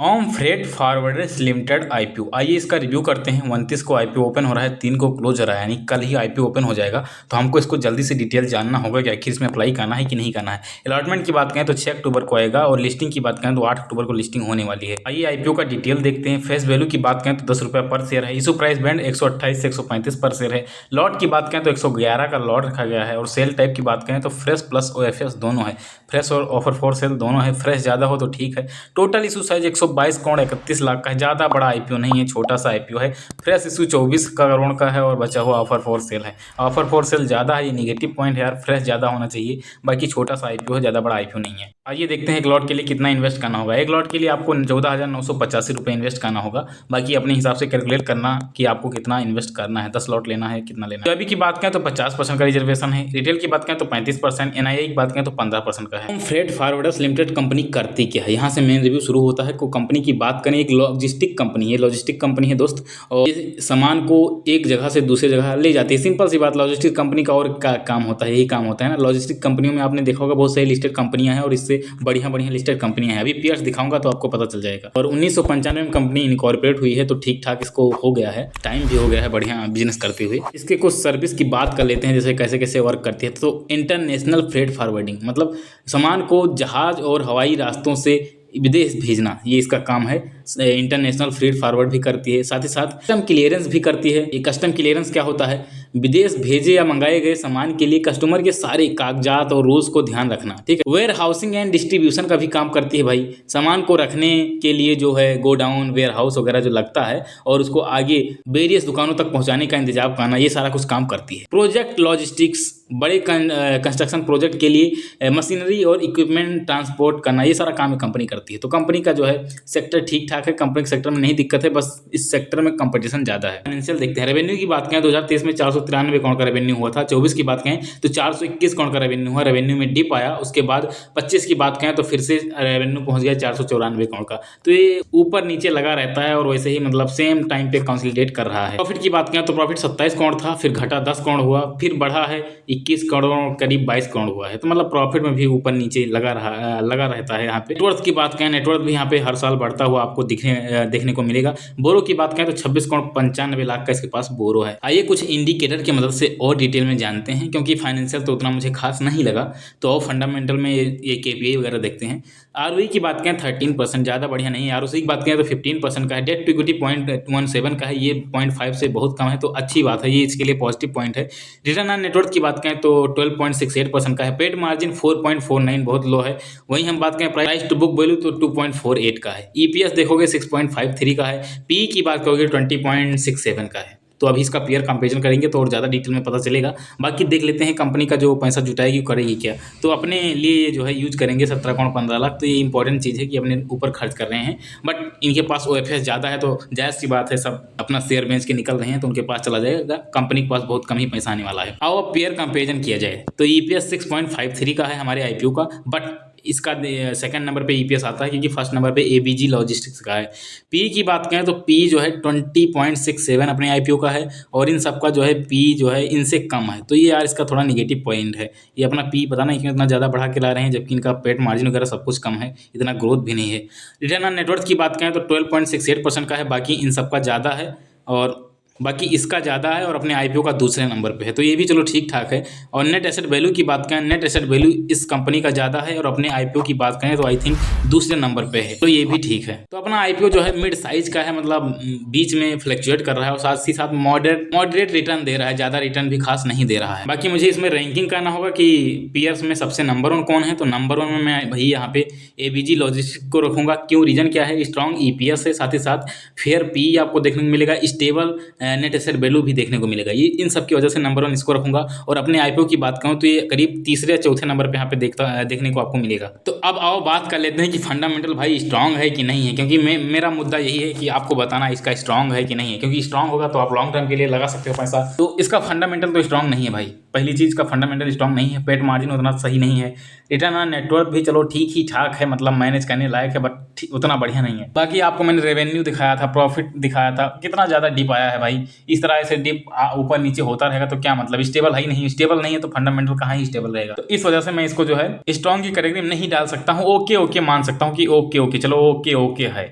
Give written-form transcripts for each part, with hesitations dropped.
ओम freight forwarders limited IPO. आइए इसका review करते हैं। 29 को आईपीओ ओपन हो रहा है, 3 को क्लोज हो रहा है, यानी कल ही आईपीओ ओपन हो जाएगा। तो हमको इसको जल्दी से डिटेल जानना होगा कि आखिर इसमें अप्लाई करना है कि नहीं करना है। अलॉटमेंट की बात करें तो 6 अक्टूबर को आएगा और लिस्टिंग की बात करें तो 8 अक्टूबर को लिस्टिंग होने वाली है। आइए आईपीओ का डिटेल देखते हैं। फेस वैल्यू की बात करें तो 10 रुपये पर शेयर है। इशू प्राइस बैंड 128 से 135 पर शेयर है। लॉट की बात करें तो 111 का लॉट रखा गया है और सेल टाइप की बात करें तो फ्रेश प्लस ओएफएस दोनों है। फ्रेश और ऑफर फॉर सेल दोनों है। फ्रेश ज़्यादा हो तो ठीक है। Total issue size 122 crore 31 lakh का है। ज़्यादा बड़ा आईपीओ नहीं है, छोटा सा आईपीओ है। फ्रेश इशू 24 करोड़ का है और बचा हुआ ऑफर फॉर सेल है। ऑफर फॉर सेल ज़्यादा है, ये निगेटिव पॉइंट है यार। फ्रेश ज़्यादा होना चाहिए, बाकी छोटा सा आईपीओ है, ज़्यादा बड़ा आईपीओ नहीं है। आइए देखते हैं एक लॉट के लिए कितना इन्वेस्ट करना होगा। एक लॉट के लिए आपको 14,985 रुपये इन्वेस्ट करना होगा। बाकी अपने हिसाब से कैलकुलेट करना कि आपको कितना इन्वेस्ट करना है, 10 लॉट लेना है, कितना लेना है। अभी की बात करें तो 50% का रिजर्वेशन है। रिटेल की बात करें तो 35%, एनआईआई की बात करें तो 15% का है। फ्रेट फॉरवर्डर्स लिमिटेड कंपनी करती क्या है, यहाँ से मेन रिव्यू शुरू होता है। को कंपनी की बात करें, एक लॉजिस्टिक कंपनी है। लॉजिस्टिक कंपनी है दोस्त, और ये सामान को एक जगह से दूसरी जगह ले जाती है। सिंपल सी बात, लॉजिस्टिक कंपनी का और क्या काम होता है, यही काम होता है ना। लॉजिस्टिक कंपनियों में आपने देखा होगा बहुत सारी लिस्टेड कंपनियां हैं और इससे बढ़िया बढ़िया लिस्टेड कंपनियां हैं। अभी पेयर्स दिखाऊंगा तो आपको पता चल जाएगा। और 1995 में कंपनी इनकॉर्पोरेट हुई है, तो ठीक ठाक इसको हो गया है, टाइम भी हो गया है बढ़िया बिजनेस करते हुए। इसके कुछ सर्विस की बात कर लेते हैं, जैसे कैसे कैसे वर्क करती है। तो इंटरनेशनल फ्रेट फॉरवर्डिंग मतलब सामान को जहाज और हवाई रास्तों से विदेश भेजना, ये इसका काम है। इंटरनेशनल फ्रेट फॉरवर्ड भी करती है, साथ ही साथ कस्टम क्लियरेंस भी करती है। ये कस्टम क्लियरेंस क्या होता है, विदेश भेजे या मंगाए गए सामान के लिए कस्टमर के सारे कागजात और रूल्स को ध्यान रखना, ठीक है। वेयर हाउसिंग एंड डिस्ट्रीब्यूशन का भी काम करती है भाई। सामान को रखने के लिए जो है गोडाउन, वेयर हाउस वगैरह जो लगता है और उसको आगे वेरियस दुकानों तक पहुंचाने का इंतजाम करना, ये सारा कुछ काम करती है। प्रोजेक्ट लॉजिस्टिक्स, बड़े कंस्ट्रक्शन प्रोजेक्ट के लिए मशीनरी और इक्विपमेंट ट्रांसपोर्ट करना, ये सारा काम कंपनी करती है। तो कंपनी का जो है सेक्टर ठीक ठाक है, कंपनी के सेक्टर में नहीं दिक्कत है, बस इस सेक्टर में कंपटीशन ज्यादा है। फाइनेंशियल देखते हैं। रेवेन्यू की बात करें 2023 में 493 करोड़ का रेवेन्यू हुआ था। 24 की बात करें तो 421 करोड़ का रेवेन्यू हुआ। रेवेन्यू में डिप आया, उसके बाद 25 की बात करें तो फिर से रेवेन्यू पहुंच गया 494 करोड़ का। तो ये ऊपर नीचे लगा रहता है और वैसे ही मतलब सेम टाइम पे कंसोलिडेट कर रहा है। प्रॉफिट की बात करें तो प्रॉफिट 27 करोड़ था, फिर घटा 10 करोड़ हुआ, फिर बढ़ा है 21 करोड़, करीब 22 करोड़ हुआ है। तो मतलब प्रॉफिट में भी ऊपर नीचे लगा रहता है। यहाँ पे नेटवर्थ की बात करें, नेटवर्थ भी यहाँ पे हर साल बढ़ता हुआ आपको देखने को मिलेगा। बोरो की बात करें तो 26 करोड़ 95 लाख का इसके पास बोरो है। आइए कुछ इंडिकेटर की मदद से और डिटेल में जानते हैं, क्योंकि फाइनेंशियल तो उतना मुझे खास नहीं लगा, तो और फंडामेंटल में ये केपीआई वगैरह देखते हैं। आरओई की बात करें 13%, ज़्यादा बढ़िया नहीं है। आरओसी की बात करें तो 15% का है। डेट टू इक्विटी 0.17 का है, ये 0.5 से बहुत कम है, तो अच्छी बात है, ये इसके लिए पॉजिटिव पॉइंट है। रिटर्न ऑन नेटवर्थ की बात करें तो 12.68% का है। पेड मार्जिन 4.49 बहुत लो है। वहीं हम बात करें प्राइस टू बुक वैल्यू तो 2.48 का है। ईपीएस देखोगे 6.53 का है। पी की बात करोगे 20.67 का है। तो अभी इसका पेयर कंपेरिजन करेंगे तो और ज़्यादा डिटेल में पता चलेगा। बाकी देख लेते हैं कंपनी का जो पैसा जुटाएगी करेगी क्या। तो अपने लिए जो है यूज करेंगे 17 करोड़ 15 लाख। तो ये इंपॉर्टेंट चीज़ है कि अपने ऊपर खर्च कर रहे हैं, बट इनके पास ओएफएस ज़्यादा है, तो जायज़ सी बात है, सब अपना शेयर बेच के निकल रहे हैं तो उनके पास चला जाएगा। कंपनी के पास बहुत कम ही पैसा आने वाला है। आओ अब पेयर कंपेरिजन किया जाए तो ईपीएस 6.53 का है हमारे आईपीओ का, बट इसका सेकंड नंबर पे ईपीएस आता है क्योंकि फर्स्ट नंबर पे एबीजी लॉजिस्टिक्स का है। पी की बात करें तो पी जो है 20.67 अपने आईपीओ का है, और इन सबका जो है पी जो है इनसे कम है। तो ये यार इसका थोड़ा निगेटिव पॉइंट है। ये अपना पी पता नहीं क्यों इतना ज़्यादा बढ़ा के ला रहे हैं, जबकि इनका पेट मार्जिन वगैरह सब कुछ कम है, इतना ग्रोथ भी नहीं है। रिटर्न ऑन नेटवर्थ की बात करें तो 12.68% का है, बाकी इन सबका ज़्यादा है, और बाकी इसका ज़्यादा है और अपने आईपीओ का दूसरे नंबर पे है, तो ये भी चलो ठीक ठाक है। और नेट एसेट वैल्यू की बात करें, नेट एसेट वैल्यू इस कंपनी का ज़्यादा है और अपने आईपीओ की बात करें तो आई थिंक दूसरे नंबर पे है, तो ये भी ठीक है। तो अपना आईपीओ जो है मिड साइज का है, मतलब बीच में फ्लक्चुएट कर रहा है और साथ ही साथ मॉडरेट रिटर्न दे रहा है, ज़्यादा रिटर्न भी खास नहीं दे रहा है। बाकी मुझे इसमें रैंकिंग करना होगा कि पीयर्स में सबसे नंबर 1 कौन है, तो नंबर 1 में मैं भाई यहाँ पे एबीजी लॉजिस्टिक्स को रखूँगा। क्यों, रीजन क्या है, स्ट्रॉन्ग ईपीएस है, साथ ही साथ फेयर पी आपको देखने को मिलेगा, स्टेबल नेट एसेट वैल्यू देखने को मिलेगा। ये इन सब की वजह से नंबर 1 इसको रखूंगा। और अपने आईपीओ की बात करूं तो ये करीब तीसरे या चौथे नंबर पे यहाँ पे देखने को आपको मिलेगा। तो अब आओ बात कर लेते हैं कि फंडामेंटल भाई स्ट्रांग है कि नहीं है, क्योंकि मेरा मुद्दा यही है कि आपको बताना इसका स्ट्रांग है कि नहीं है, क्योंकि स्ट्रांग होगा तो आप लॉन्ग टर्म के लिए लगा सकते हो पैसा। तो इसका फंडामेंटल तो स्ट्रांग नहीं है भाई, पहली चीज का फंडामेंटल स्ट्रांग नहीं है। पेट मार्जिन उतना सही नहीं है। रिटर्न ऑन नेटवर्थ भी चलो ठीक ही ठाक है, मतलब मैनेज करने लायक है, बट उतना बढ़िया नहीं है। बाकी आपको मैंने रेवेन्यू दिखाया था, प्रॉफिट दिखाया था, कितना ज़्यादा डिप आया है भाई। इस तरह से डिप ऊपर नीचे होता रहेगा तो क्या मतलब, स्टेबल है ही नहीं। स्टेबल नहीं है तो फंडामेंटल कहाँ ही स्टेबल रहेगा। तो इस वजह से मैं इसको जो है स्ट्रांग की कैटेगरी में नहीं डाल सकता हूँ। ओके मान सकता हूँ कि ओके चलो ओके है,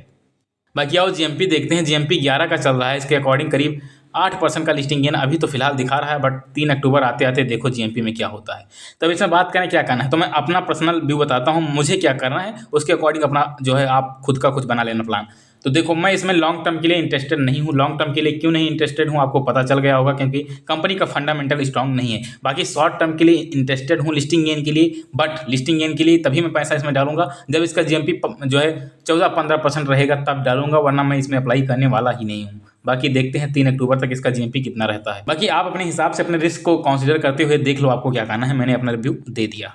बाकी आओ जीएमपी देखते हैं। जीएमपी 11 का चल रहा है, इसके अकॉर्डिंग करीब 8% का लिस्टिंग गेन अभी तो फिलहाल दिखा रहा है, बट 3 अक्टूबर आते आते देखो जीएमपी में क्या होता है। तब इसमें बात करें क्या करना है, तो मैं अपना पर्सनल व्यू बताता हूँ, मुझे क्या करना है उसके अकॉर्डिंग अपना जो है आप खुद का कुछ बना लेना प्लान। तो देखो मैं इसमें लॉन्ग टर्म के लिए इंटरेस्टेड नहीं हूँ। लॉन्ग टर्म के लिए क्यों नहीं इंटरेस्टेड हूँ आपको पता चल गया होगा, क्योंकि कंपनी का फंडामेंटल स्ट्रांग नहीं है। बाकी शॉर्ट टर्म के लिए इंटरेस्टेड हूँ लिस्टिंग गेन के लिए, बट लिस्टिंग गेन के लिए तभी मैं पैसा इसमें डालूंगा जब इसका जीएमपी जो है 14-15% रहेगा, तब डालूंगा, वरना मैं इसमें अप्लाई करने वाला ही नहीं हूँ। बाकी देखते हैं 3 अक्टूबर तक इसका जीएमपी कितना रहता है। बाकी आप अपने हिसाब से अपने रिस्क को कंसीडर करते हुए देख लो आपको क्या करना है। मैंने अपना रिव्यू दे दिया।